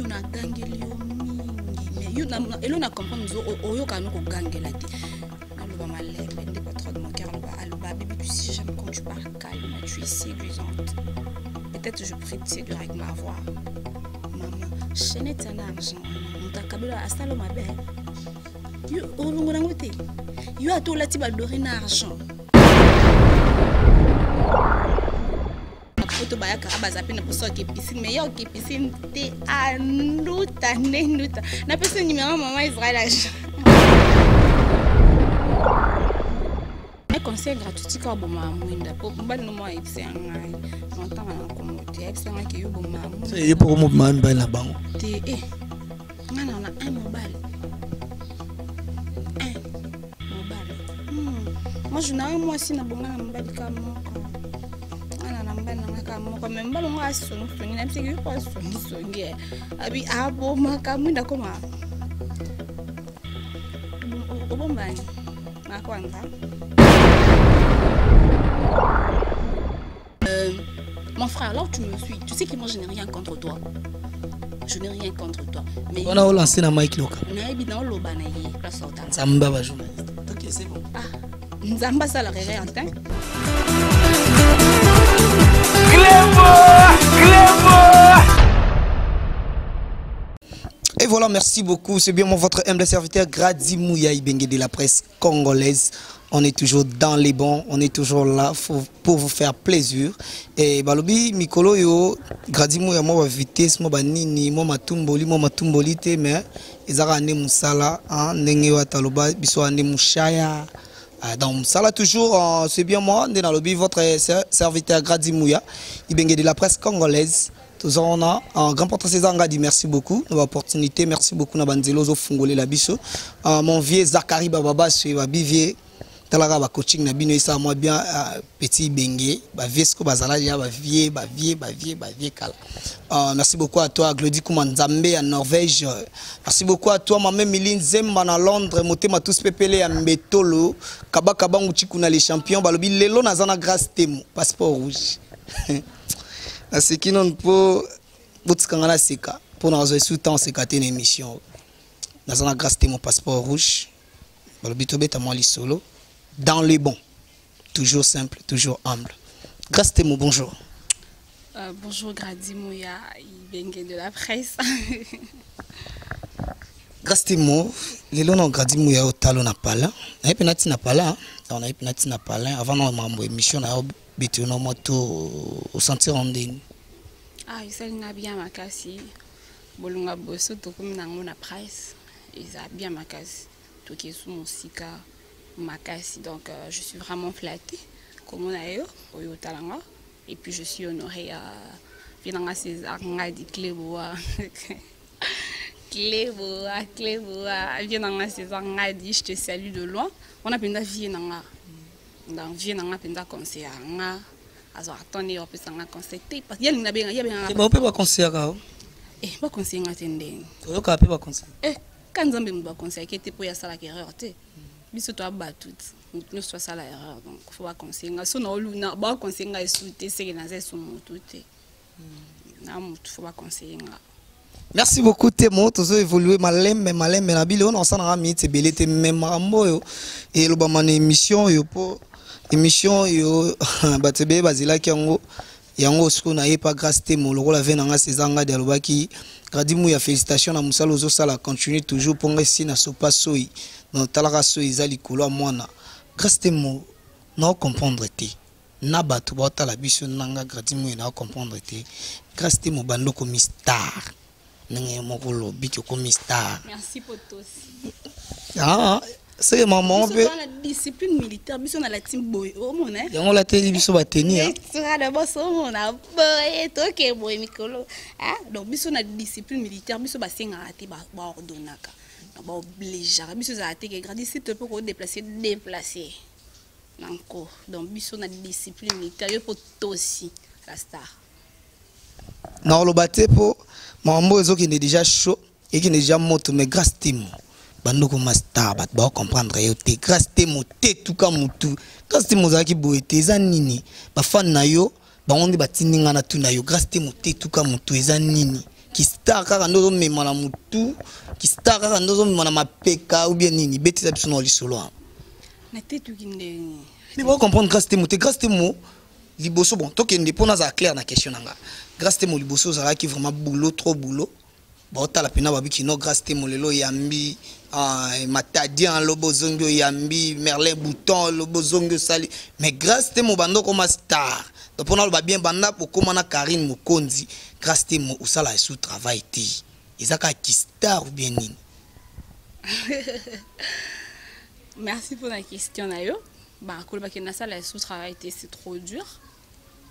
yo na gangeli yo mingi mais yo na elo na comprendre zo oyo kanu ko gangela te aloba malembe ndi pas trop de mon cœur aloba bébé tu sais jamais quand tu parles calme tu es séduisante peut-être je prie de séduire avec ma voix maman chenette na argent mutakabela asalo mabe yo olongo nango te yo atola ti ba dori na argent photo baya karabaza pe na poso ke piscine mais yo ke piscine te anuta nenuta na pesa numéro maman Israël un conseil gratuit ka bo mamwinda po mbali no mo ipsenga notanga na komote ipsenga ke yo bo mamu c'est pour mo man ba na bango te ngana na un mobile moi je n'ai moi si na bonga na mbali ka moko quand même pas longa songi songi na msiki pas songi songi abi abo makamwinda koma obombani makwanza mon frère là où tu me suis tu sais que moi je n'ai rien contre toi je n'ai rien contre toi mais on a lancé na Mike Loka na évidemment loba na yi place au temps Zamba ba journaliste OK c'est bon Nzamba ça la réveille hein Et voilà, merci beaucoup. C'est bien votre humble serviteur Grady Mouya Ibenge de la presse congolaise. On est toujours dans les bons, on est toujours là pour vous faire plaisir. Et balobi mikolo yo Grady Mouya mo vitesse mo banini mo matumboli te mais ezara ne musala ndenge wa taloba biso ane mushaya. Donc ça là toujours c'est bien moi dans le votre serviteur Grady Mouya Ibenge de la presse congolaise. Toujours on a un grand portrait César Ngadi, merci beaucoup de l'opportunité, merci beaucoup na banzelo zo fungolé la biso. Mon vieux Zakari Bababa c'est bivier talaga ba coaching na bino ça moi bien petit Ibenge ba viesco bazala ya ba vieux kala. Merci beaucoup à toi Glody Kumanzambe à Norvège. Merci beaucoup à toi maman Miline Zemba na Londres, motema tous pepele ya Mbetolo, kabaka bangu chikuna les champions balobi lelo nazana grâce temo, passeport rouge. C'est qui non pour Boutskangala Seka pour nous sous temps c'est une émission. Nazana grâce temo passeport rouge. Balobi tobeta moi li solo dans les bons. Toujours simple, toujours humble. Grâce temo bonjour. Bonjour Grady Mouya Ibenge de la presse. Grâce temo, les lois Grady Mouya au talon na pala. Na penati na pala, on a penati na pala avant nos mambo émission na bitono moto au sentir ondine. Ah, il n'a bien makasi. Bolunga bosso to comme na ngona presse. Il a bien makasi. Tout qui est sous mon sika makasi donc je suis vraiment flattée comme on a eu au talanga. Et puis je suis honorée à Vinanga César Ngadi Cléboa. Vinanga César Ngadi, je te salue de loin. On a penda Vinanga. Donc Vinanga penda conseiller nga. Azo attendez on peut s'en conseiller parce qu'il y a bien on peut pas conseiller pas conseiller ngatende. Oyo ka peut pas conseiller. Quand Nzambe mba conseiller qui était pour ya sala erreur te. Biso to batut. Nous soit ça la erreur donc faut pas conseiller so na oluna ba conseiller nga esouté c'est que na zesu mutu te na mutu faut pas conseiller nga. Merci beaucoup Temo tous évoluer malem na bile on s'en a mis te belete même rambo yo et lo ba man émission yo po émission yo batebe bazila kiango yango siko na ye pas grâce Temo lo la venanga César de alobaki Grady Mouya félicitations na musala ozo sala continue toujours pour ngesi na sopa soi dans talaka soi ezali kolo mwana grâce Temo na comprendre te na batu ba tala biso nanga Grady Mouya na comprendre te grâce Temo bando comme star nenge mokolo biki comme star. Merci pour tous. C'est maman on la discipline militaire biso na la team boy o mona yango la télé biso ba tenir tu as d'abord so mona boy to ke boy mikolo donc biso na discipline militaire biso ba senga ate ba ordonnaka ba obligé biso za ate ke Grady s'il te peut ko déplacer donc biso na discipline militaire yo pour aussi la star non le baté pour mambo ezo qui est déjà chaud et qui est déjà moto mais grâce Temo bando ko master bat ba comprendre yo te grâce Temo te tout comme mutu grâce Temo za ki boete za nini ba fan na yo ba onde ba tininga na tu na yo grâce Temo te tout comme mutu eza nini qui star kaka ndozo mema na mutu qui star kaka ndozo mema na mapeka ou bien nini beti biso na lisolo na tetu kinde mais vous comprendre grâce temo liboso bon tokende pona za clair na question nanga grâce temo liboso za qui vraiment boulot trop boulot ba tala pena ba biki no grâce temo lelo yambi matadian lobo zongo yambi merlin bouton lobo zongo sali mais grâce temo bando comme star donc pona ba bien banda pokoma na Karine Mokonzi grâce temo usala sous travail ti ezaka ki star ou bien nini. Merci pour la question d'ailleurs. Bah, na salle sous travail c'est trop dur.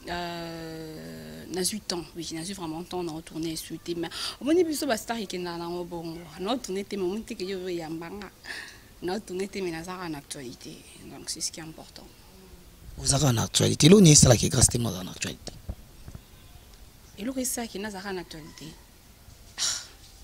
N'a eu temps, oui, n'a eu vraiment temps de retourner sur tes mains. Au moment où ça star qui n'a pas bon, n'a tourné tes moments que yo yambanga, n'a tourné tes menaces en actualité. Donc c'est ce qui est important. Vous avez en actualité, l'on est ça là qui est grâce à moi en actualité. Et l'on est ça qui n'a pas en actualité.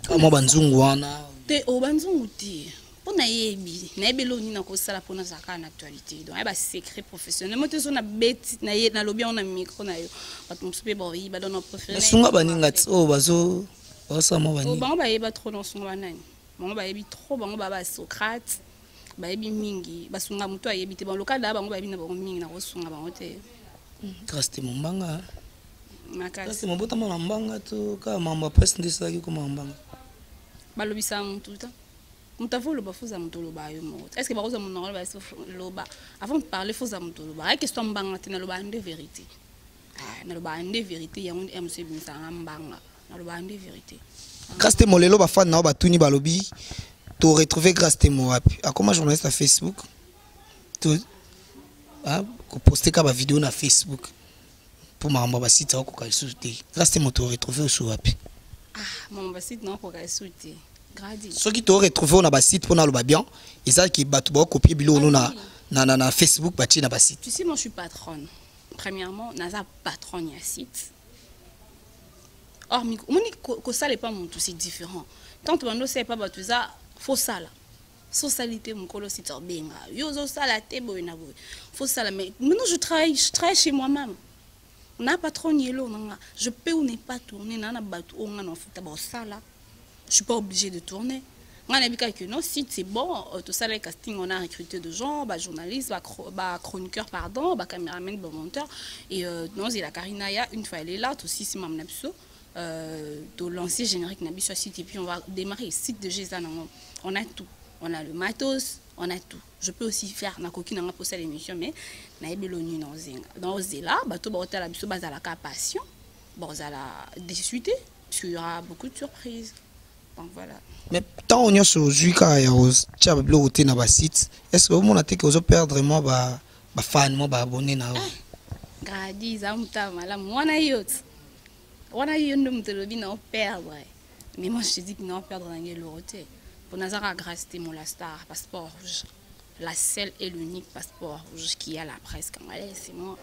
Comment banzungu wana? Te o banzungu ti. Pour naïbi, naïbi l'oni na kosala pour nos accords en actualité. Donc il y a secret professionnel. Moi tout ça na bête na lobby on a micro na yo. Pas tout super bon, il va dans nos préférés. Mais sunga baninga oh bazo ça mo bani. Oh bango ba yeba trop dans sunga banani. Bango ba yebi trop bango ba Socrate. Ba yebi mingi, ba sunga muto ayebi te bon local da bango ba yebi na bango mingi na ko sunga bango te. Grâce te mbanga. Makasi. C'est mon bota mo mbanga to ka mamba presse ndisa ki ko mbanga. Ba lobisa muto ta. Mutavolo fuza mutoloba yo mot. Est-ce que baroza munoro ba loba avant de parler fuza mutoloba. Question mbanga tina loba ande vérité. Ah, na loba ande vérité ya monde MC binsa mbanga. Na loba ande vérité. Grâce te molelo ba fan na ba tuni ba lobi to retrouver grâce te mo wapi. A comment journaliste à Facebook. To ko poster ka ba vidéo na Facebook. Pour ma ba site ko ka souté. Grâce te mo to retrouver sur wapi. Ah, mon ba site non ko ka souté. Ceux qui t'ont retrouvé on a un site pour nous le bien et ça qui bat copier bilo na Facebook bâti na bas site. Tu sais moi je suis patronne. Premièrement, naza patronne ya site. Or ko ça n'est pas mon tout c'est différent. Quand on ne sait pas tout ça, faut ça là. Socialité mon colo site benga. Yo zo ça la te boy na boy. Faut ça là mais maintenant je travaille chez moi-même. On a patron yelo nanga. Je peux ou ne pas tourner nana batu on a fait ba ça là. Je suis pas obligée de tourner. On a vu que non, site c'est bon, tout ça les casting on a recruté de gens, bah journalistes, bah chroniqueurs pardon, bah caméraman, bah monteur et non c'est la Karinaya une fois elle est là, aussi c'est mam napso de lancer générique nabi sur site et puis on va démarrer site de Gézan on a tout. On a le matos, on a tout. Je peux aussi faire na coquine na poster l'émission mais na ebeloni non zinga. Dans là, bah tout ba hôtel biso bas à la passion, bon ça la déçuité parce qu'il y aura beaucoup de surprises. Donc voilà. Mais tant on y a sur Juika et Rose, tu as bloqué na site. Est-ce que vous avez que perdre moi ba fan moi ba abonné na. Gradi zamta malam wana yot. Wana yondo mtelobi na perdre. Mais moi je te dis que non perdre na l'autorité. Pour Nazara grâce mon la star passeport rouge. La seule et l'unique passeport rouge qui a la presse congolaise c'est moi.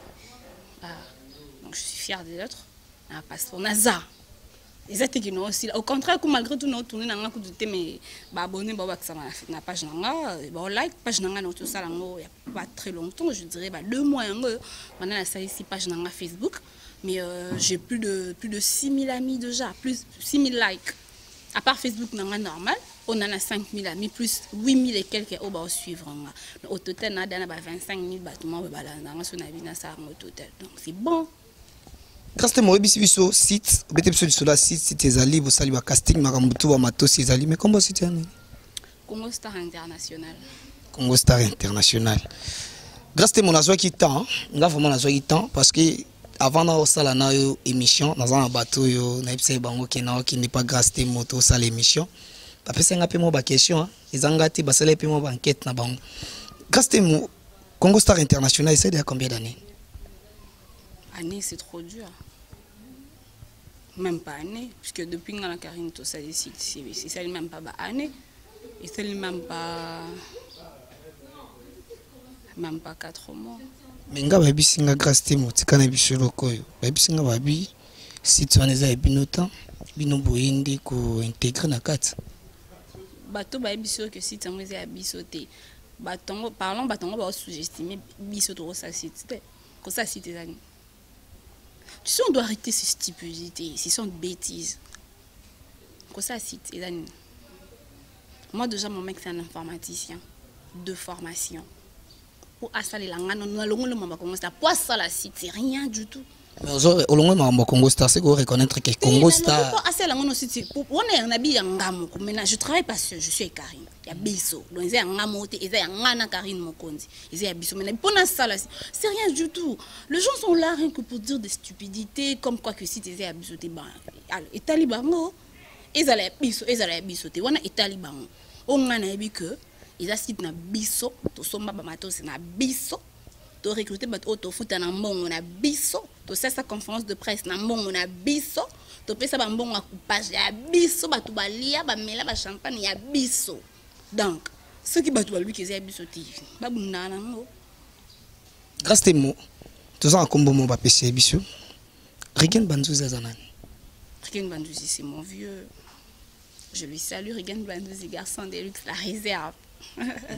Donc je suis fière de l'autre. Un passeport Nazara. Exactement qui non aussi au contraire que malgré tout nous tourner dans un coup de thème mais bah abonner bah ça na page nanga bah like page nanga non tout ça là il y a pas très longtemps je dirais bah 2 mois maintenant ça ici page nanga Facebook mais j'ai plus de 6000 amis déjà plus 6000 likes à part Facebook nanga normal on en a 5000 amis plus 8000 et quelques au bah suivre au total on a dans 25000 bâtiments bah là dans son avis na ça au total donc c'est bon. Grâce à moi, je suis site, je suis site, c'est Ali, vous savez, casting, Marambutu, Amato, c'est Ali, mais comment c'est Congo Star International. Congo Star International. Grâce à mon azoua qui temps, on a vraiment azoua qui temps, parce que avant d'avoir une émission, dans un bateau, on a essayé qui n'est pas grâce à moto, ça l'émission. Après, c'est un peu moins de questions, ils ont gâté, c'est un peu moins d'enquête. Grâce à moi, Congo Star International, c'est il y a combien d'années? Année, c'est trop dur. Même pas année, puisque depuis que la Karine, tout ça, c'est même pas année. Et c'est même pas 4 mois. Mais nga babi singa grâce temo tikana bisholo koyo. Babi singa babi si tu en es binotan bino boyende ko intégrer na kat. Bato babi sûr que si tu en es bisoté. Batongo parlons batongo ba sous-estimer bisoto ça site. Ko ça site zani. Tu sais, on doit arrêter ces stupidités, ces sont bêtises. quoi ça site et moi déjà mon mec c'est un informaticien de formation pour installer la ngana na longo le mamba Congo Star pour ça la site c'est rien du tout. Mais au longo mamba Congo Star c'est qu'on reconnaître que Congo Star pour assez la ngana site on est un habit ngamo maintenant je travaille pas seul je suis avec Karine ya biso donc ils ngamo te ils ngana Karine Mokonzi ils ya biso maintenant pour ça là c'est rien du tout. Les gens sont là rien que pour dire des stupidités comme quoi que site ils ya biso te ba et talibango ils allaient biso te wana et talibango on ngana ebi que ils assistent na biso to somba ba matos na biso to recruter bat auto futa na mbongo na biso to sa conférence de presse na mbongo na biso to pesa ba mbongo coupage ya biso batu balia ba mela ba champagne ya biso donc ceux qui batu balu ki ya biso ti ba bunana ngo grâce temo to za kombo mo ba pesa biso Rigen Banduzi zanani Rigen Banduzi c'est mon vieux, je lui salue. Rigen Banduzi garçon de luxe la réserve.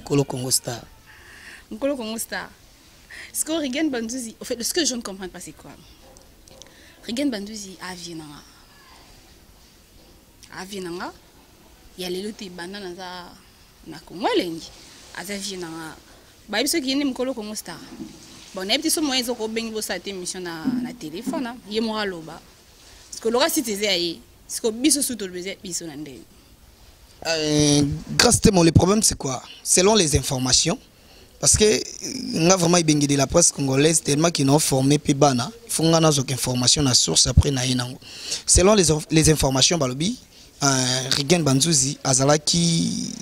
Nkolo Congo Star. Nkolo Congo Star. Ce que Rigen Banduzi, en fait, ce que je ne comprends pas, c'est quoi? Rigen Banduzi a Vienanga. A Vienanga, il y a les lots de bananes na Congo lengi. A Vienanga. Bah, ce qui est Nkolo Congo Star. Bon, on a petit moyen de faire une cette émission na téléphone. Il y a mon loba. Parce que l'aura cité zéaïe. Parce que biso sous tout le baiser biso nandé. Grâce à moi, le problème c'est quoi? Selon les informations, parce que on a vraiment bengi de la presse congolaise tellement qu'ils ont formé Pibana, il faut qu'on ait des informations à source après na yenango. Selon les informations balobi, Rigen Banduzi azalaki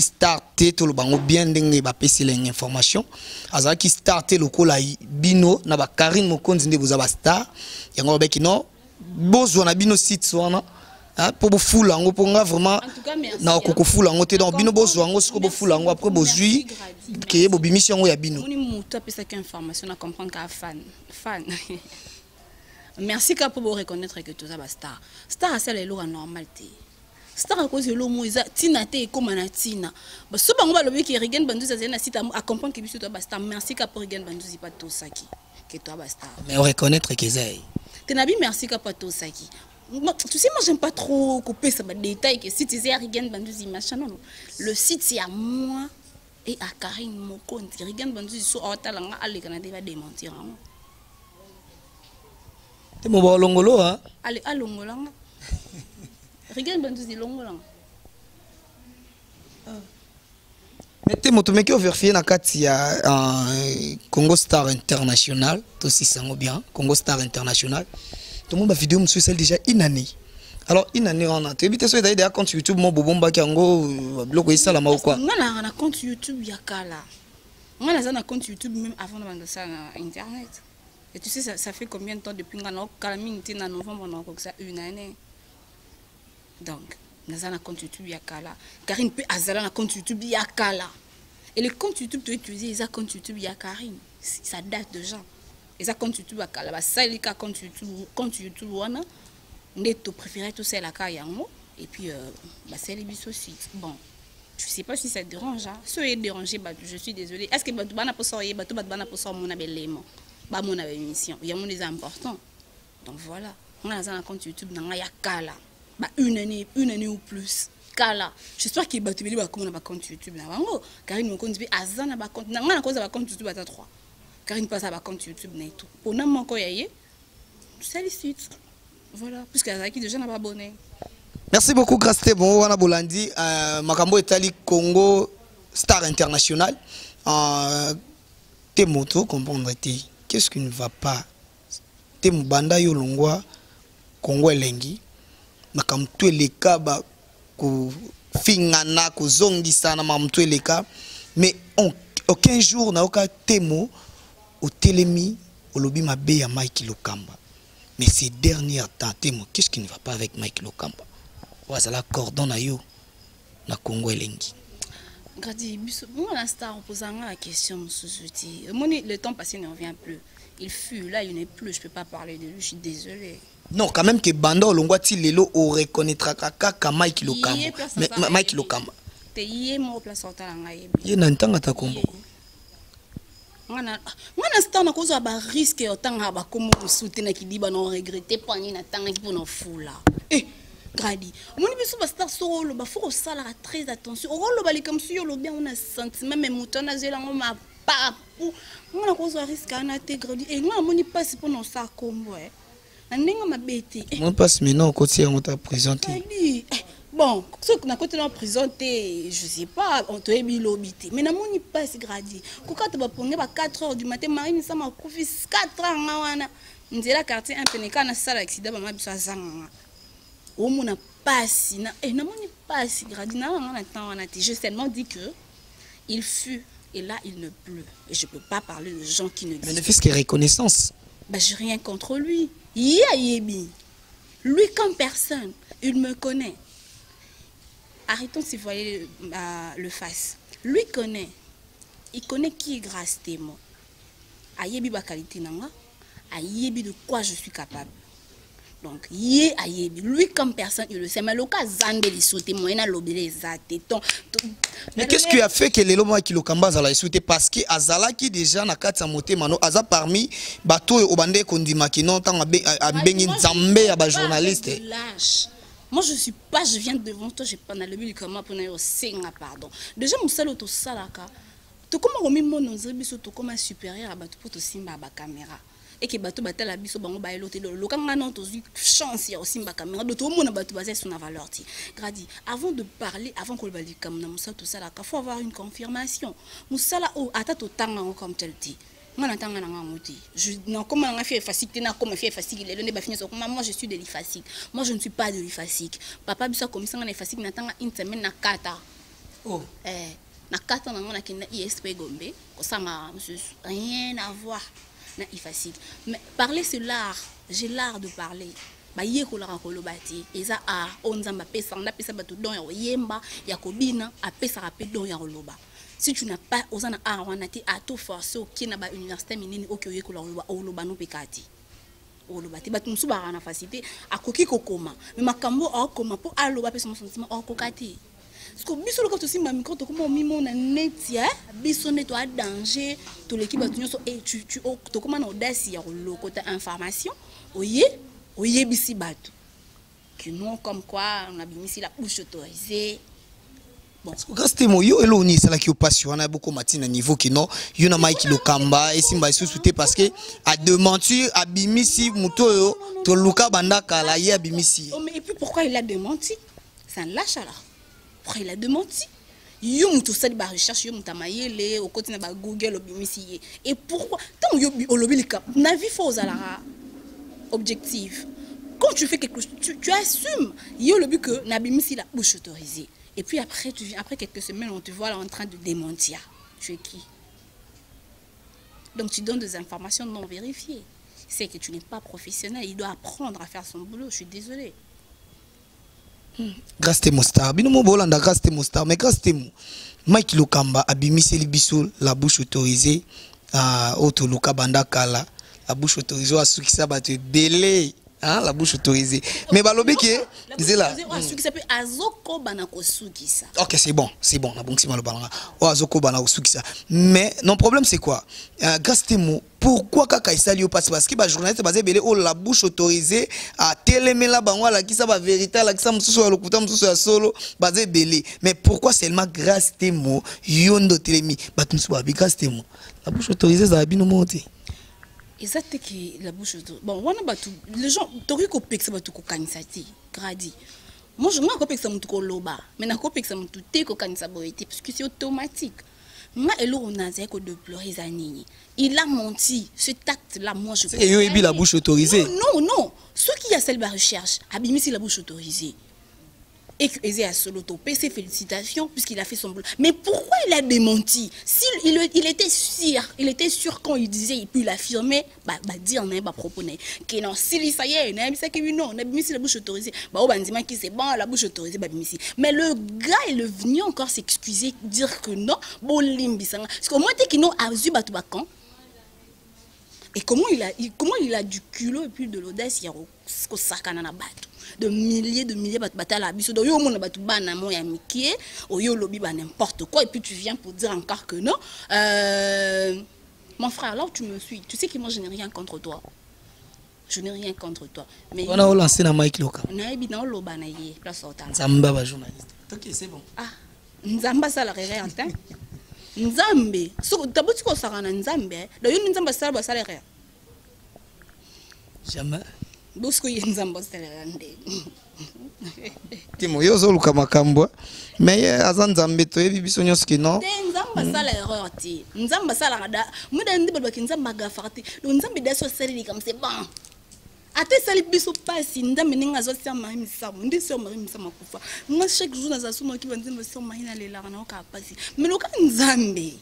starté tout le bango bien dengue ba pesi les informations, azalaki starté le kola bino na ba Karine Mokonzi nde bozaba star, yango ba kino bozo na bino site wana. Pour vous fouler en pour vraiment na koko fouler en te donc bino bozo ngo siko bo fouler ngo après bozui que bo bimission ngo ya bino moni muto apesa ka information na comprendre ka fan merci ka pour reconnaître que tout ça ba star c'est le loga normalité star à cause de l'homo isa tina te comme na tina ba so bango ba lobi ki Rigen Banduzi azena site à comprendre que biso to ba star merci ka pour Rigen Banduzi pas tout ça qui que toi ba star mais reconnaître que zay tenabi merci ka pas tout ça qui. Tu sais, moi j'aime pas trop couper ça détail que si tu sais Rigen Banduzi machin non. Le site c'est à moi et à Karine Mokonzi. Rigen Banduzi sur Otalanga allez Canada va démentir. T'es mon bon longolo hein? Allez à longolanga. Rigen Banduzi longolanga. Mais t'es mon mec qui a vérifié na katia Congo Star International, tout si ça bien Congo Star International. Tout le monde a vidéo monsieur celle déjà une année. Alors une année on a tu habites sur d'ailleurs compte YouTube mon bobomba kango bloco ça la ou quoi. On a un compte YouTube yakala. On a un compte YouTube même avant de vendre ça sur internet. Et tu sais ça fait combien de temps depuis qu'on a calamité en novembre on a ça une année. Donc on a un compte YouTube yakala. Karine peut azala un compte YouTube yakala. Et le compte YouTube tu utiliser les compte YouTube yakarine. Ça date déjà. Et ça compte YouTube à Kalaba, ça il y a compte YouTube wana, neto préféré tout ça la kayango et puis bah c'est les bis aussi. Bon, je sais pas si ça te dérange hein. Si est dérangé bah je suis désolée. Est-ce que bah tu bana pour sortir bah tu bana pour sortir mon abellement. Bah mon émission, il y a mon des important. Donc voilà, on a un compte YouTube dans ya kala. Bah une année ou plus. Kala. J'espère qu'il bah tu veux comment on a compte YouTube là. Bango, car il me compte bi azana ba compte. Nanga na cause ba compte YouTube à 3. Car il passe à compte YouTube et tout. Pour nous, encore c'est le site. Voilà, puisque Azaki déjà n'a pas abonné. Merci beaucoup, Grâce bon, Wana Bolandi, Makambo Etali Congo Star International. Tes motos, comprendre, qu'est-ce qui ne va pas? Tes Mubanda Yolongwa, Congo Elengi, Makamto Eleka, ko Fingana, ko Zongi Sana, Mamto Eleka, mais aucun jour n'a aucun témo. Au télémi, au lobby m'a béé à Mike Lokamba. Mais ces derniers temps, qu'est-ce qui ne va pas avec Mike Lokamba? Voilà la cordon à yo, na Congo Elengi. Gradi, moi la star posant la question, le temps passé ne revient plus. Il fut là, il n'est plus, je peux pas parler de lui, je suis désolée. Non, quand même que Banda Olongwati Lelo au reconnaîtra kaka Mike Lokamba. Mais Mike Lokamba. T'es yé mo place en talanga yé. Yé n'entend ta combo. Moi star na cause ba risque autant ba comme soutenir qui dit ba non regretter pas ni na tanga qui pour non fou là. Eh Gradi. Mon biso ba star solo ba faut ça là très attention. O rolo bali comme si yo lo bien on a sentiment même mouton na zela ngoma pa. On a cause risque na te gradi. Et moi moni passe pour non ça combo eh. Ndenge mabete. Mon passe maintenant côté on t'a présenté. Bon, ce qu'on a côté dans présenté, je sais pas, on te mis l'obité. Mais na moni passe gradi. Ko ka te ba ponge ba 4h du matin Marine ça m'a coufi 4 ans wana. Nzela quartier un pénéka na sala accident ba ma biso azanga. Au mon a passé, j'ai seulement dit que il fut et là il ne pleut et je peux pas parler de gens qui ne disent. Mais ne fais-ce que reconnaissance. Bah j'ai rien contre lui. Yebi. Lui comme personne, il me connaît. Arrêtons si vous voyez le face. Lui connaît. Il connaît qui est grâce témoin. Ayebi ba qualité nanga. Ayebi de quoi je suis capable. Donc, lui comme personne, il le sait. Mais le cas Zambeli sauté, moi, il a l'obélé téton. Mais qu'est-ce qui a fait que les lois qui le cambaz a sauté? Parce que Azala qui déjà n'a qu'à s'amoter, mano, Aza parmi bateau et Obande Kondima qui n'ont tant à Bengin Zambé à journaliste. Moi, je suis pas, je viens devant toi, j'ai pas le but comme pour nous senga pardon. Déjà, mon salaud au salaka. Tu comme on met mon zébiso, tu comme un supérieur à bateau pour te simba à caméra. Et que bateau battait la biso bango bailo te le quand on a chance il y a aussi ma caméra de tout le monde bateau basé sur la valeur ti gradi avant de parler avant qu'on le valide comme na musa tout ça là faut avoir une confirmation musala o ata to tanga comme tel dit moi n'entanga na ngoti je non comment on a fait facile na comme fait facile le ne ba finir moi je suis de l'ifasique moi je ne suis pas de l'ifasique papa biso comme ça on est facile n'entanga une semaine na kata oh na kata na ngona kinda ISP Gombe ko sanga monsieur rien à voir. C'est facile. Mais parler c'est l'art. J'ai l'art de parler. Bah yé ko la rakolo bati. Eza a onzamba pesa na pesa batu don ya yemba ya kobina a pesa rapé don ya roloba. Si tu n'as pas osana art wana ti a tout forcer au kina ba université minini o kyoye ko la roloba no pekati. Roloba ti batu musu ba na facilité a koki kokoma. Mais makambo a koma po aloba pesa mon sentiment o kokati. Parce que biso loka to simba micro to comment mimo na netia biso ne to a danger to l'équipe batunyo so et tu to comment na audace ya loko ta information oye bisi batu que non comme quoi on a bimisi la bouche autorisée. Bon grâce témo yo eloni c'est là qui passion on a beaucoup matin à niveau qui non yo na mai ki lo kamba et simba sous souté parce que à de mentir à bimisi muto yo to luka bandaka la ya bimisi. Mais et puis pourquoi il a démenti? Ça lâche alors. Pourquoi il a démenti? Yo tout ça de ba recherche yo mutamayele au côté na ba Google obimisi. Et pourquoi tant yo olobi le cap na vie faux à la objectif. Quand tu fais quelque chose tu assumes yo le but que na bimisi la bouche autorisée. Et puis après tu viens après quelques semaines on te voit là en train de démentir. Tu es qui? Donc tu donnes des informations non vérifiées. C'est que tu n'es pas professionnel, il doit apprendre à faire son boulot, je suis désolée. Grâce à Mostar, bino mo bolanda grâce à Mostar, mais grâce à Mike Lokamba abimisi libiso la bouche autorisée à auto Luka Bandakala la bouche autorisée à ceux qui savent te belé hein la bouche autorisée. Mais balobi qui disait là. OK, c'est bon, na bon c'est mal balanga. O azoko bana osukisa. Mais non problème c'est quoi? Grâce à pourquoi kaka isali passe parce que ba journaliste basé belé oh la bouche autorisée à télémela bango la qui ça ba vérité la qui ça mususu ya lokuta mususu ya solo basé belé. Mais pourquoi seulement grâce temo yondo télémi batumsu ba grâce temo la bouche autorisée ça bino monter. Exact que la bouche bon wana batu les gens tori ko peksa batu ko kanisati gradi. Moi je n'ai pas peksa mutu ko loba mais na ko peksa mutu te ko kanisa boyete parce que c'est automatique. Moi et on a dit que de pleurer zanini. Il a menti. Cet acte là moi je et yo ebi la bouche autorisée. Non. Ceux qui a celle la recherche abimisi la bouche autorisée. Et que Ezé a solo topé ses félicitations puisqu'il a fait son boulot. Mais pourquoi il a démenti? Il était sûr quand il disait et puis il affirmait dire n'a pas proposé que non si ça y est n'a pas que non n'a pas mis la bouche autorisée on va dire qui c'est bon la bouche autorisée mais le gars il est venu encore s'excuser dire que non bon limbisanga parce que moi t'es qui non a vu batubakan. Et comment il a du culot et puis de l'audace il y a au sakana na bateau de milliers batailles à biso do yo mona batu bana mo ya mikie o yo lobi ba n'importe quoi et puis tu viens pour dire encore que non mon frère là où tu me suis tu sais que moi je n'ai rien contre toi je n'ai rien contre toi. Mais on a lancé dans Mike Loka. On a évidemment loba na yé place autant. Zamba ba journaliste. OK, c'est bon. Ah, Nzamba ça la rien hein. Nzambe, so tabuti ko sara na Nzambe. Do yo Nzamba ça ba ça rien. Jamais. Bosko ye Nzamba ça rien. Timo yo zo luka makambo. Mais azan Nzambe to yebi biso nyoski non. Nzamba ça la erreur ti. Nzamba ça la da. Muda ndi ba Nzamba ga farti. Do Nzambe da so seri comme c'est bon. Ate sali biso pasi Nzambe ninga zo sia mari misamo. Ndi so mari misamo kufa. Nga chaque jour na za suno ki banzimba so mari na lela na ka pasi. Mais loka Nzambe.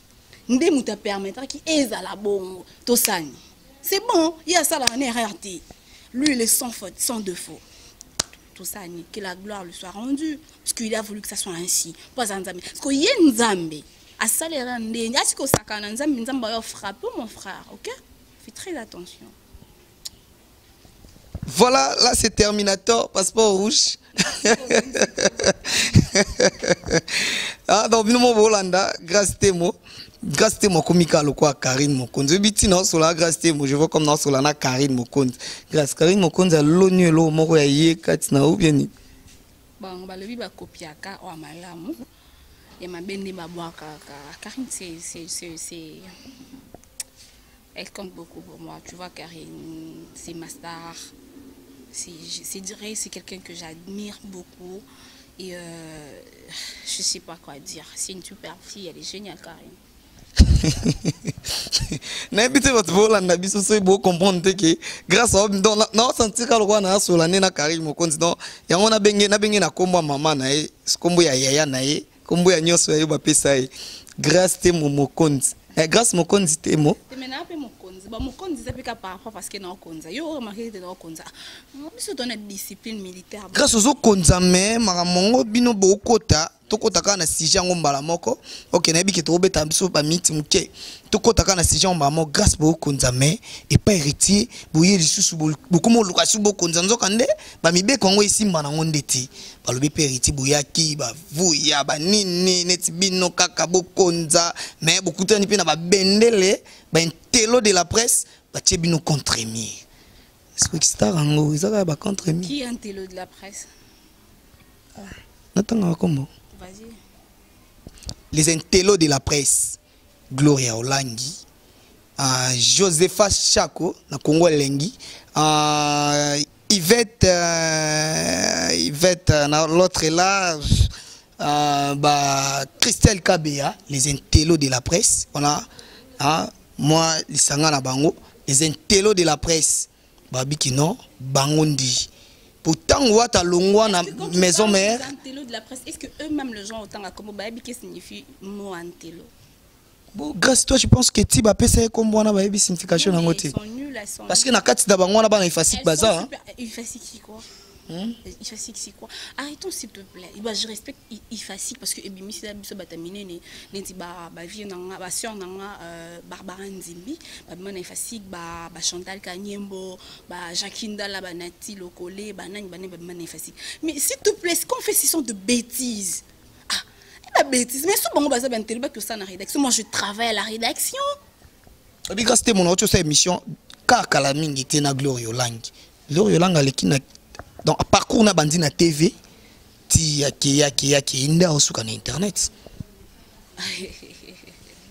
Ndé muta permettre qui ezala bongo to sani. C'est bon, il y a ça là en erreur ti. Lui il est sans faute, sans défaut. Tout ça, que la gloire lui soit rendue, parce qu'il a voulu que ça soit ainsi. Pas un Nzambe. Parce qu'il y a un Nzambe. À ça, les rendez, il y a ce que ça can Nzambe, Nzambe va frapper mon frère, ok? Fais très attention. Voilà, là c'est Terminator, passeport rouge. Ah, donc, nous sommes Hollanda, grâce Temo. Grâce Temo, comme quoi Karine Mokonzi. Biti non, sur la grâce Temo, je vois comme non, sur la Karine Mokonzi. Grâce Karine Mokonzi, à l'ONU, l'eau, moro ya ye, katina ou bien. Bon, bah, le biba copiaka, ou malamu. Et ma bende babouaka. Karine, elle compte beaucoup pour moi. Tu vois, Karine, c'est ma star. C'est quelqu'un que j'admire beaucoup. Et je sais pas quoi dire. C'est une super fille, elle est géniale, Karine. N'habitez votre vol en habit, c'est beau comprendre que grâce à non sentir que le na sur l'année na Karine Mokonzi non ya on a bengi na kombo mama na e kombo ya yaya na e kombo ya nyoso ya ba pesa e grâce Temo Mokonzi grâce Mokonzi Temo mais na pe Mokonzi ba Mokonzi ça pika parfois parce que na Konza yo remarqué de na Konza biso donne discipline militaire grâce aux Konza mais maramongo bino bokota tokotaka na sujet ngo mbala moko OK na biki to beta biso ba miti muke tokotaka na sujet ngo mbala moko grâce bo Konza mais et pas héritier boye lisusu beaucoup mo lokasu bo Konza nzoka nde ba mibeko ngo isimba na ngo ndeti ba lobi pe héritier boyaki ba vuya ba nini neti bino kaka bo Konza mais beaucoup tani pe na ba bendele ba intelo de la presse ba tchebino contre-mie est-ce star ngo izaka ba contre-mie qui est un télo de la presse natanga comment. Vas-y. Les intellos de la presse, Gloria Olangi, Josepha Chako, na Congo Lengi, Yvette, l'autre là, Christelle Kabea, les intellos de la presse. On a, moi, les Sangana Bango, les intellos de la presse, Babikino, Bangondi. Pourtant, on voit ta longwa na maison mère. Est-ce que eux-mêmes, les gens, autant à comme Babi, qu'est-ce que signifie mot antélo? Bon, grâce à toi, je pense que tu vas passer comme on a une signification dans côté. Parce que na kati d'abord on a pas effacique bazar. Effacique c'est quoi? Effacique c'est quoi? Arrêtons s'il te plaît. Je respecte effacique parce que ebimi c'est biso batamine neti ba vie nanga ba sœur nanga Barbara Nzimbi ba mana effacique ba Chantal Kanyembo ba Jacinda la ba Nati Lokole ba nani ba mana effacique. Mais s'il te plaît, ce qu'on fait ce sont de bêtises. La bêtise, mais souvent on va savoir que ça dans la rédaction. Moi je travaille à la rédaction. Parce que mon autre émission car la mingi était na Gloria Olangi. Gloria Olangi alekina donc parcours na bandi na TV ti ya inda osuka na internet.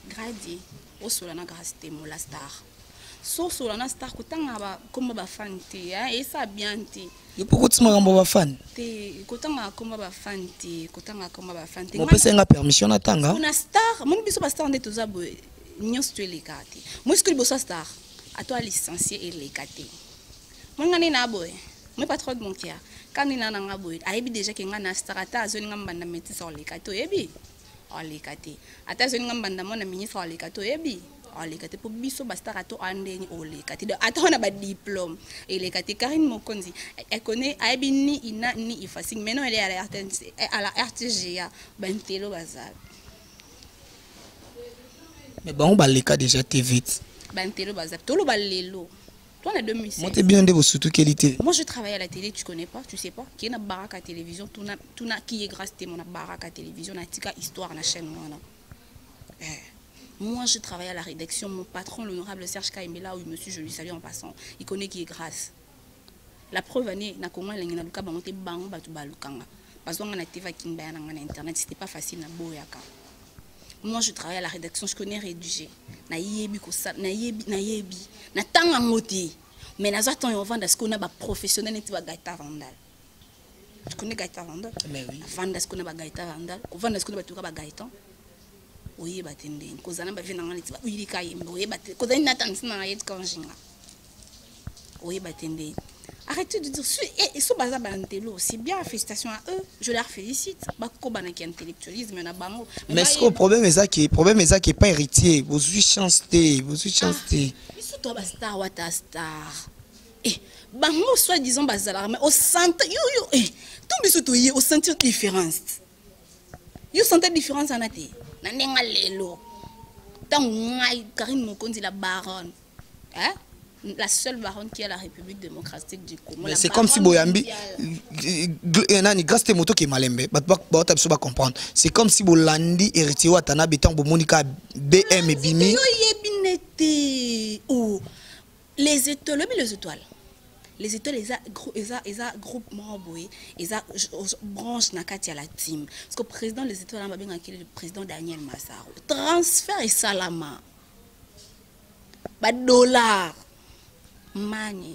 Gradi osola na grâce Temo la star. So sola na star kotanga ba comme ba fan te et ça bien te. Yo pourquoi tu m'as ba fan? Te kotanga comme ba fan te, kotanga comme ba fan te. Mon pesa nga permission na tanga. On a star, mon biso ba star nde toza bo nyos tu les kati. Moi ce que bossa star à toi licencié et les kati. Mon ngani na boy. Moi pas trop de mon cœur. Quand il na nga boy, aibi déjà que nga na star ata zoni ngamba na métis sur les kati ebi. Oh les kati. Ata zoni ngamba na mona ministre les kati ebi. Les kati pour biso basta rato andeni les kati de attends on a pas diplôme et les kati Karine Mokonzi elle connaît aibi ni ina ni effacique maintenant elle est à la RTGA ben telo bazar mais bon on les cas déjà t'es vite ben telo bazar tolo balelo toi on a 2016 moi t'es bien de vos surtout qualité moi je travaille à la télé tu connais pas tu sais pas qui est na baraka télévision tout na qui est grâce Temo na baraka télévision na tika histoire na chaîne wana moi, je travaille à la rédaction. Mon patron, l'honorable Serge Kaimela, oui, monsieur, je lui salue en passant. Il connaît qui est grâce. La preuve année na Congo lengi na luka bango te bango batu balukanga. Parce qu'on a TV Kingbaya na internet, c'était pas facile na boyaka. Moi je travaille à la rédaction, je connais rédiger. Na yebi ko sa na yebi na tanga ngoti. Mais na zaton on vend ce qu'on a ba professionnel et ba gaita vandal. Tu connais gaita vandal? Mais oui. Vendre ce qu'on a ba gaita vandal, ko vendre ce qu'on a ba tuka ba gaita. Oye batende, ko zana ba vina ngani ba uyi kayembe, oye batende. Ko zana natansi na yet kanjinga. Oye batende. Arrêtez de dire, c'est bien, félicitations à eux, je leur félicite. Intellectualisme, mais ce le problème est ça qui est pas héritier, vous avez chance, vous avez chance. Ils sont toi star ou ta star. Eh, bango soi-disant bazalar, mais au centre, tombe sur toi, au sentir différence. Yo sentir différence en athée. Nanenga lelo. Tant ngai Karine Mokonzi la baronne. Hein? La seule baronne qui est la République démocratique du Congo. C'est comme si Boyambi, grâce à moto qui est malembe, pas comprendre. C'est comme si Bolandi héritier ou Tana Betan Monica BM et Bimi. Les étoiles, les étoiles, ils ont groupement, ils ont branche na kati à la team. Parce que le président des étoiles, le président Daniel Massaro. Transfert et salama. $. Mani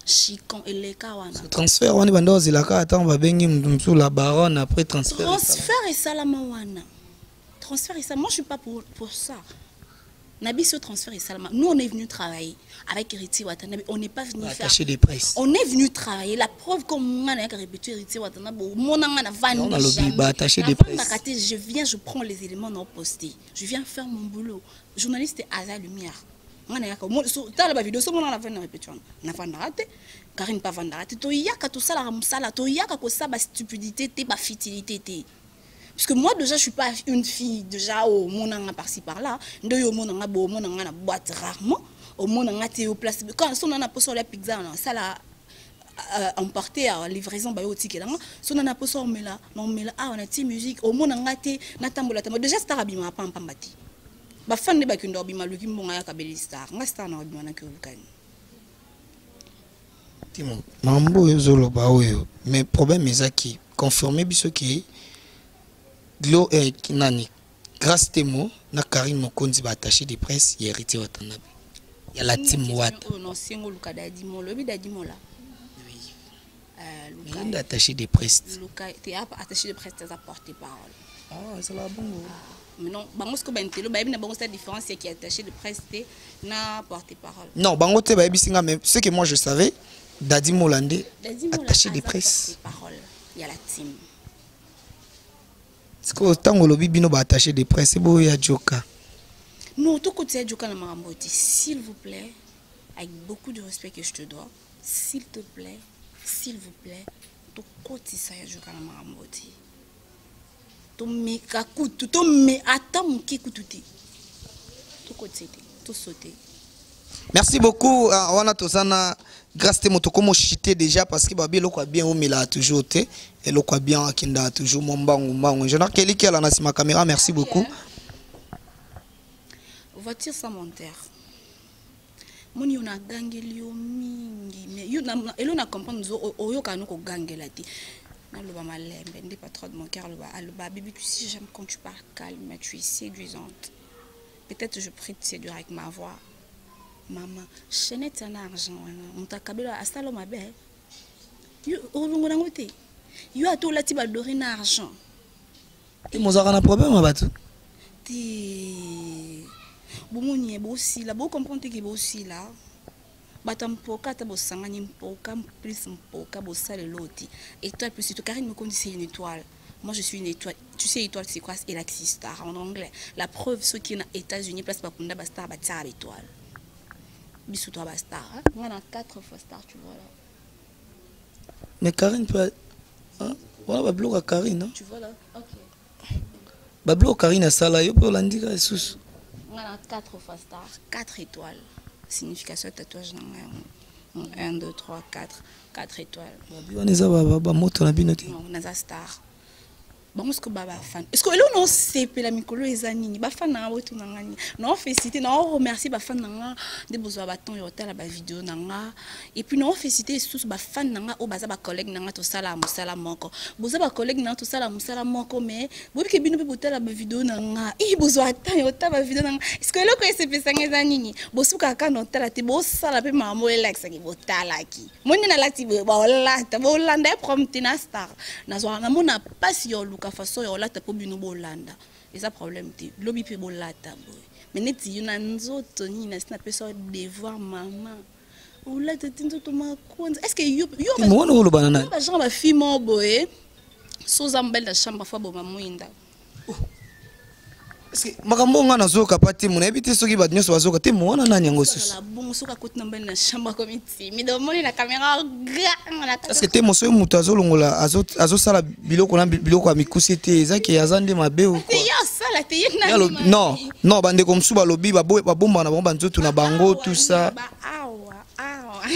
Chicon et les kawana. Transfert on est bando zilaka attend va bengi msou la baronne après transfert. Transfert et salamawana. Transfert et ça moi je suis pas pour ça. Nabi ce transfert et salama. Nous on est venu travailler avec Héritier Watanabe, on n'est pas venu faire attaché des presses. On est venu travailler la preuve comme on a répété Héritier Watanabe mon angana vandi. On a le attaché des presses. Je viens je prends les éléments non postés. Je viens faire mon boulot. Journaliste Asa Lumière. Dans la vidéo, on a répété. On a fait Karine pas vandaraté. To yaka tout ça la ramsala. To yaka ko ça ba stupidité, te ba futilité te. Parce que moi déjà je suis pas une fille déjà au monanga par-ci par-là. Ndoyo monanga bo monanga na boîte rarement. Au monanga te au place. Quand on a posé la pizza ça la emporté à livraison ba yo ticket là. So on a posé on met là, on a ti musique au monanga te na tambola tambola. Déjà c'est arabima pam pam bati. Ba fan de bakindo bima luki mbonga ya kabeli star nga star na bima na kyobukani Timo mambo yozolo ba oyo mais problème est qui confirmer biso ki glo nani grâce temo na Karine Mokonzi ba attaché de presse ya Héritier Watanabe ya la team Wata non singo luka dadi mo lobi dadi mo la luka il attaché de presse luka t'es attaché de presse à porter parole c'est la bonne. Mais non, bango sko bentelo ba yebina bango cette différence c'est qui est attaché de presse na porte-parole. Non, bango te ba yebisinga mais ce que moi je savais Dadi Molande attaché de presse. Il y a la team. Est-ce que autant que lobby bino ba attaché de presse c'est beau ya joka. Non, tout côté joka na maramboti, s'il vous plaît, avec beaucoup de respect que je te dois, s'il vous plaît, tout côté ça ya joka na maramboti. To me kakutu to me atam ki kututi to côté to sauter. Merci beaucoup on a tosana grâce te moto comme chité déjà parce que babi lokwa bien omela toujours te et lokwa bien akinda toujours mon bango je n'ai qu'elle qui a la ma caméra merci beaucoup. Voiture sans monteur moni on a gangeli yo mingi mais yo na elo na comprendre zo oyo kanu ko gangela ti. N'est pas trop de mon cœur, Bibi, tu sais, j'aime quand tu parles calme, mais tu es séduisante. Peut-être je prie de séduire avec ma voix. Maman, je n'ai pas d'argent. On t'a câblé à Salom à Bé. Tu as tout là, tu vas dorer l'argent. Et moi, j'ai un problème, ma batou. Bon, on y est aussi là. Bon, comprendre que aussi là. Batampoka tabosangani mpoka plus mpoka bosale loti étoile plus surtout Karine Mokonzi c'est une étoile. Moi je suis une étoile. Tu sais étoile c'est quoi? C'est Galaxy Star en anglais. La preuve ceux qui sont aux États-Unis place bakunda ba star ba tia l'étoile. Bisou toi ba star. On a 4 fois star tu vois là. Mais Karine peut voilà ba bloc à Karine hein? Tu vois là. OK. Ba bloc Karine à sala yo pour l'indika sous. On a 4 fois star, 4 étoiles. Signification tatouage 1 2 3 4 étoiles. On est à moto na binoté. Non, on a star. bango siko ba fan est-ce que elo no sepela mikolo ezanini ba fan na wetu na ngani no féliciter na remercier ba fan na de bozwa ba ton yotel ba vidéo na nga et puis no féliciter tous ba fan na nga o baza ba collègue na nga to sala musala moko boza ba collègue na to sala musala moko mais bobi ke bino be botela ba vidéo na nga e bozwa ta yotel ba vidéo na nga est-ce que elo ko sepesa ngezanini bosuka ka no tela te bo sala pe mamo elaxa ki botala ki moni na lati bo lata bo landa prompte na star na zo na mona pas yo luka façon yo lata po bino bo landa et ça problème te lobi pe bo lata boy mais neti yo na nzoto ni na sina pesa devoir maman ou lata tinzo ma konza est-ce que yo mo no lo banana ba genre ba fille mo boy so zambel da chambre fa bo mamuinda est-ce que makambo nga nazoka pa te mona ebite soki ba nyoso bazoka te mo wana nani yango susu la bon soka koti na mbele na chambre comme mi domoni na caméra na est-ce que te moso muto azolongola azosala biloko na biloko ya mikusi te ezaki azande mabe ou te yo sala te yo na non bande comme sous balobi babomba na bango banzoto na bango tout ça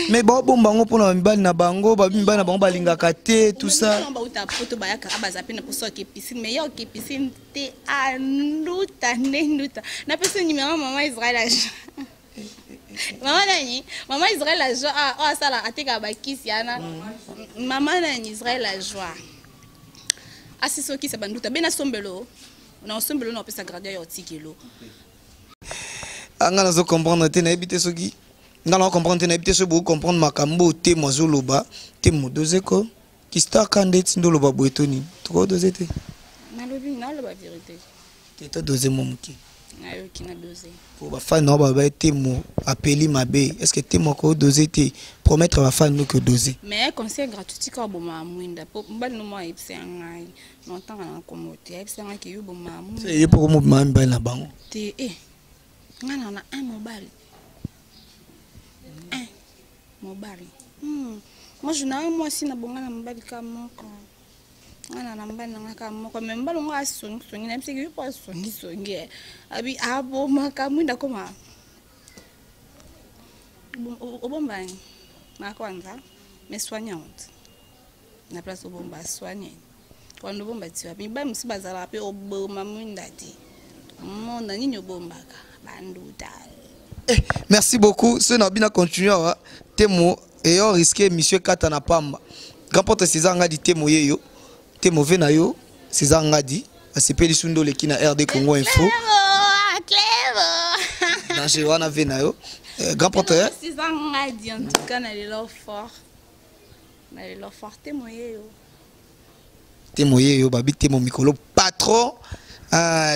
mais bon bango pona mibali na bango mibali na bango balingaka te tout ça ba uta poto ba yaka abaza pe na poso ke piscine mais yo ke piscine te anuta nenuta na pesa numéro maman Israël maman nani maman Israël la joie ah sala ateka ba kisiana maman nani Israël la joie asiso ki sa banduta bena sombelo na sombelo na pesa gradia yo tikelo anga nazo comprendre te na ebite soki ngala comprendre na ebite so bo comprendre makambo te mozoloba te modoze ko ki star candidate ndoloba boetoni to doze te na lobi na loba vérité te to doze momuki na yo ki na doze pour ba fan no ba te mo appeli mabe est-ce que te mo ko doze te promettre ba fan no que doze mais conseil gratuit ko bo mamwinda po mbali no mo ipse ngai no tanga na komote ipse ngai ki yo bo mamu c'est pour mo mamba na bango te ngana na un mobile mobile moi je n'ai moi si na bonga na mobile ka moko ngana na mbali na ka moko mais mbalo nga songi na msiki yo pas songi abi abo makamwinda koma obombani na kwanza mais soignante na place obomba soigner quand obomba tu abi ba msiba zala pe oboma mwinda ti monde nini obombaka banduta. Merci beaucoup. Ce n'a bien continué. Temo et on risqué monsieur Katana Pamba. Grand porte César Ngadi Temo yeyo. Temo venayo. César Ngadi. C'est Peli Sundo le kina RD Congo Info. Dans Jewana venayo. Grand porte. César Ngadi en tout cas na le fort. Na le fort Temo yeyo. Temo yeyo babi Temo Mikolo patron.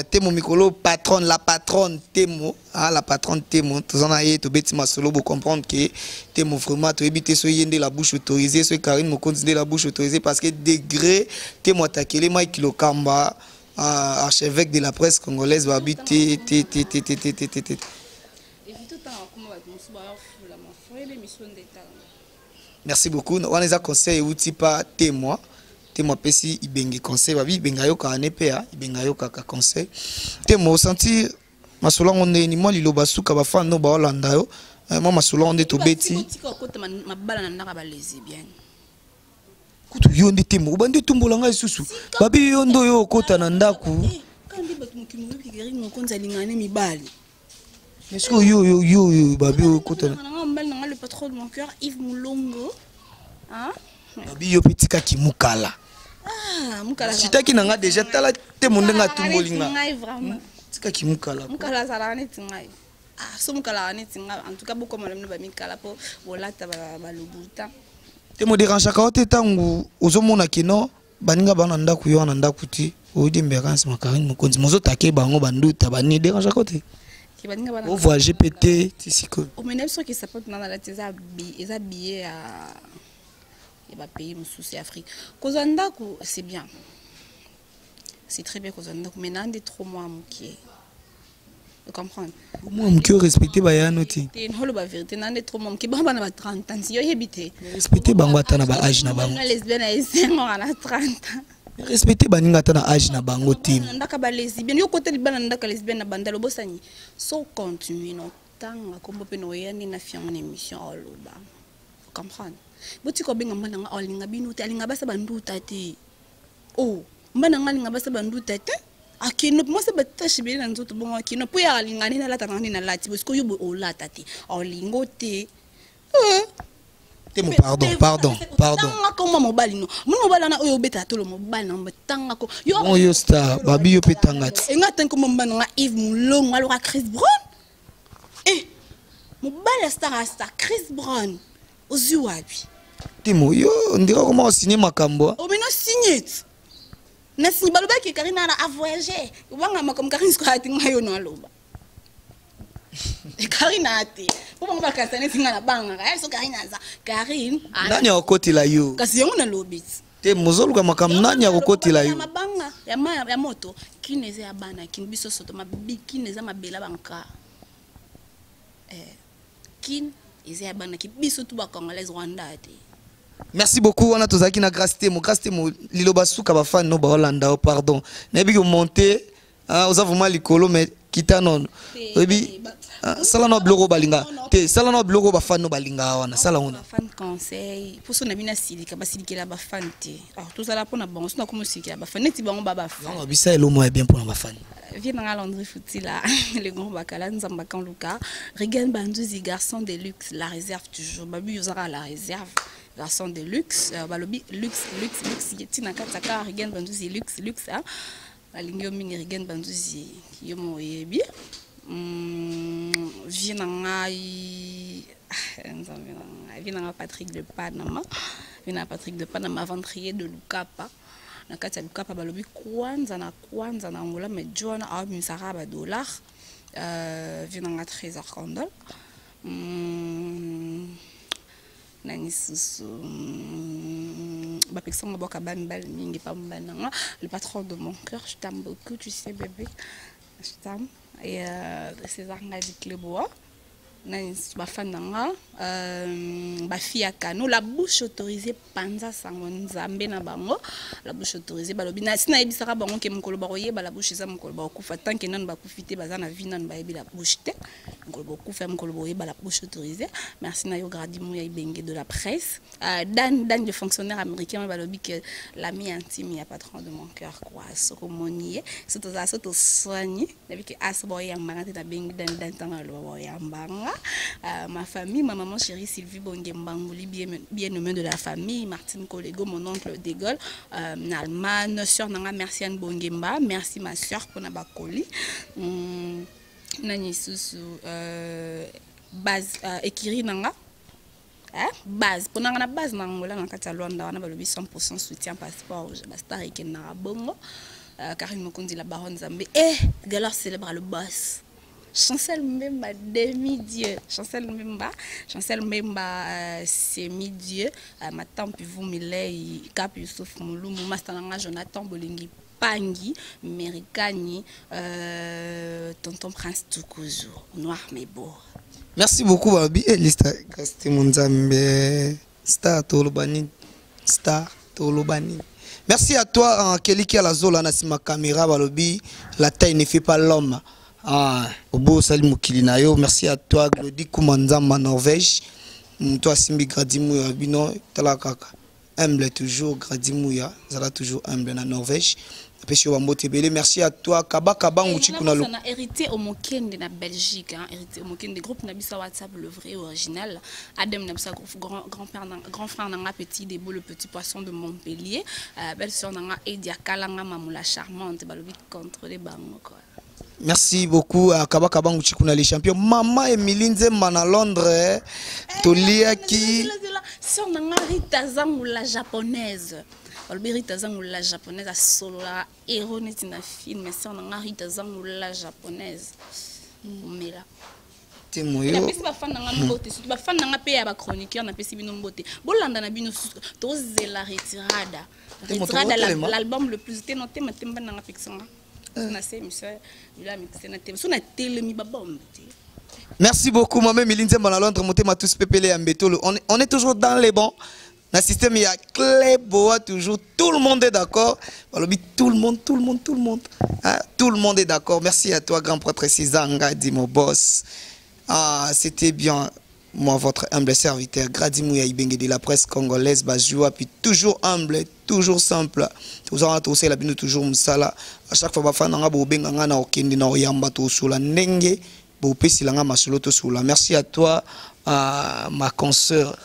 Temo Mikolo patron la patronne Temo la patronne Temo tous en aïe to beti masolo pour comprendre que Temo vraiment to éviter so yende la bouche autorisée so Karine mo continuer la bouche autorisée parce que degré Temo attaquer Mike Lokamba archevêque de la presse congolaise va habiter merci beaucoup on les a conseillé outil pas Temo Temo pesi ibenge conseil babi bengayo ka nepea ibengayo ka conseil Temo sentir masolo ngone ni moi liloba suka ba fan no ba Holanda yo moi masolo onde to beti mabala na ndaka ba lesbienne kutu yonde Temo bande tumbola ngai susu babi yondo yo kota na ndaku kandi batu mukimu bikigeri ngokonza lingane mibali est-ce que yo babi kota na mbala na le patron de mon cœur Yves Moulongo babi yo petika kimukala mukala sitaki nanga déjà tala Temo ndenga tumbolinga ngai vraiment tika kimukala mukala zala neti ngai so mukala neti ngai en tout cas beaucoup malem ba mikala po bolata ba lubuta Temo dérange ka ote tangu ozomona kino baninga bana ndaku yo na ndaku ti odi mbekans makarine mokonzi mozo take bango banduta bani dérange ka ote ki baninga bana on voit GPT tisiko o menepso ki support na la teza billet à et pays sous Afrique. Kozandaku c'est bien. C'est très bien Kozandaku mais nan des trop mois moukié. Vous comprenez? Moi moukié respecter bayano ti. Té holo ba vérité nan des trop mois moukié ba na 30 ans si yo yebité. Respecter bango ata na ba âge na bango. Na lesbienne ay 5 ans na 30 ans. Respecter baninga ata na âge na bango tim. Ndaka ba lesbienne yo côté libana ndaka lesbienne na bandalo bosani. So continue no tanga kombo pe no yandi na fianga na émission oloba. Vous comprenez? Boti ko benga mbana nga olinga binuta alinga basa banduta te oh mbana ngani ngabasa bandu tete akino moi c'est batache bien nzoto bon akino po ya lingani na lata ngani na lati parce que yo o lata te o lingote pardon. Tanga ko mo mobali no. Mo mobali na oyo beta to lo mobali na tanga ko. Yo star, babi yo petangati. E ngata ko mo mbana nga Yves Moulon alo ka Chris Brown. Mobali star Chris Brown. Ozu wapi? Timo yo ndira comment signer makambo. O bino signer. Na signer baloba ki Karina na a voyager. Ubanga makom Karina ko hati ngayo no aloba. Karina ati. Pour moi ka tane singa na banga. Ka so Karina za. Karine. Nani akotila yo? Kasi yango na lobit. Te mozolu ka makam nani akotila yo? Ya mabanga. Ya moto. Kineze ya bana kin biso soto mabi kineze mabela banka. Kin eza ya bana ki biso tu ba congolais Rwanda ati. Merci beaucoup on a tozaki na grâce temo liloba suka ba fan no ba Hollanda pardon. Nebi ko monter aux avuma likolo mais kita non. Ebi sala no blogo balinga. Te sala no blogo ba fan no balinga wana sala ona. Fan conseil pour so na bina silika ba silikela ba fan te. Alors tout ça là pour na bango sina komo silikela ba fan neti bango ba fan. Non bisa elo mo bien pour na ba fan. Viens dans Landry Foutila, le grand bacala, nous avons Bacan Luca, Regan Bandouzi, garçon de luxe, la réserve toujours. Babu Yuzara la réserve, garçon de luxe, Balobi, luxe, Yetina Kataka, Regan Bandouzi, luxe, hein. La ligne mini Regan Bandouzi, Yomo Yebi. Viens dans Patrick de Panama, viens dans Patrick de Panama, ventrier de Lucapa. Na kati ya Lukapa balobi kwanza na Angola mais John a misara ba dollar vinanga trésor condol nani susu ba pexanga boka bambal mingi pa mbananga le patron de mon cœur je t'aime beaucoup tu sais bébé je t'aime et César Ngadi Kleboa nani ba fananga ba fiaka no la bouche autorisée panza sango nzambe na bango la bouche autorisée balobi na sina ebisaka bango ke mokolo ba koyeba la bouche eza mokolo ba kufa tant que nan ba kufite baza na vie nan ba yebi la bouche te mokolo ba kufa mokolo ba koyeba la bouche autorisée merci na yo Gradi Mouya Ibenge de la presse Dan le fonctionnaire américain balobi que l'ami intime ya patron de mon cœur quoi sokomonier soto za soto soigner depuis que asbo ya mbanga te na bengi dan tanga lo ya mbanga. Ma famille, ma maman chérie Sylvie Bongembangouli, bien-aimée de la famille, Martine Collego, mon oncle De Gaulle, Nalman, soeur Nanga, merci Anne Bongemba, merci ma soeur pour Nabakoli, Nani Susu, base, Ekiri Nanga, base, pour Nanga base Nangola, Nanga Katalonda, on a 100% soutien passeport, Basta Riken Narabongo, Karine Mokondi, la baronne Zambé, Galère célèbre le boss. Chancel Mbemba, demi-dieu. Chancel Mbemba, semi-dieu. Ma tante vous Miley, Cap Youssouf Mouloumou, Mastananga, Jonathan Bolingi, Pangi, Merikani, Tonton Prince Toukouzou, noir mais beau. Merci beaucoup, Babi. Lista, Star Tolobani. Merci à toi, Kelly qui a la zola, Nassima caméra, Balobi. La taille ne fait pas l'homme. Obo Salim Kilinayo, merci à toi, Glody Koumanzama, Norvège. Toi, Simbi Gradimouya, Bino, Talakaka. Humble toujours, Gradimouya, Zala toujours humble en Norvège. Merci à toi, Kaba Kaba Ngouchikunalo. On a hérité au Moken de la Belgique, hérité au Moken des groupes Nabissa WhatsApp, le vrai original. Adam Nabissa, grand frère Nanga Petit Debo, le petit poisson de Montpellier. Belle soeur Nanga Edia Kalanga Mamoula charmante, Balobi contre les bangs. Merci beaucoup à Kabaka Bangouchikuna les champions. Maman Emiline Zemana à Londres. Tolia qui. Si on a Rita Zang la japonaise. Rita Zang la japonaise à solo la héroïne de film. Mais si on a Rita Zang la japonaise. Mais là. C'est moi. Il y a des gens qui ont fan na paix à chroniqueur na pesi bino mbote. Bolanda na bino to zela retirada. Retirada l'album le plus noté matemba na pexanga. Merci beaucoup, moi-même, Milinze Londres, tous pépélé on est toujours dans les bons. Dans le système, il y a Cléboa, toujours. Tout le monde est d'accord. Tout le monde. Tout le monde est d'accord. Merci à toi, grand prêtre Césanga, dit mon boss. C'était bien. moi votre humble serviteur Grady Mouya Ibenge de la presse congolaise Bajua, puis toujours humble, toujours simple, toujours tous la bino toujours musala à chaque fois bafana nga bo benga nga na okende na oyamba to sula ndenge bo pesi langa masolo to sula. Merci à toi ma consoeur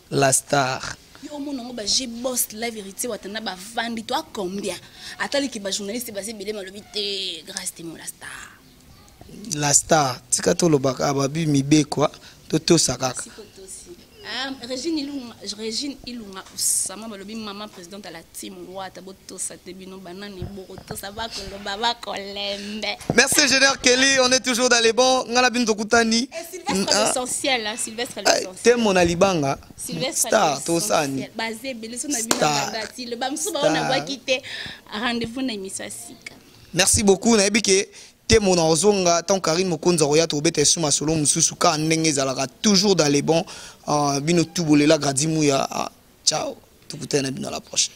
la star. Yo mon nom ba j'ai boss la vérité watana ba vandi toi combien atali ki ba journaliste ba se belé malobité grâce te mon la star. La star tika to lobaka ababi mibe quoi toto sakaka. Régine Ilunga sama balobi maman présidente à la team Wata boto satebino banane boto ça va baba kolembe. Merci Général Kelly, on est toujours dans les bons. Ngala binto kutani. Sylvestre l'essentiel là, Sylvestre l'essentiel. T'es mon alibanga. Sylvestre star tosani. Basé beleso na bino badati le bamso ba on a quitté rendez-vous na émission Sika. Merci beaucoup na ebike. Mon ozonga tant Karine Mokonza roya to bete suma solo mususu ka ndenge zalaka toujours dans les bons bino tubolela Grady Mouya ciao tukutana bino la prochaine.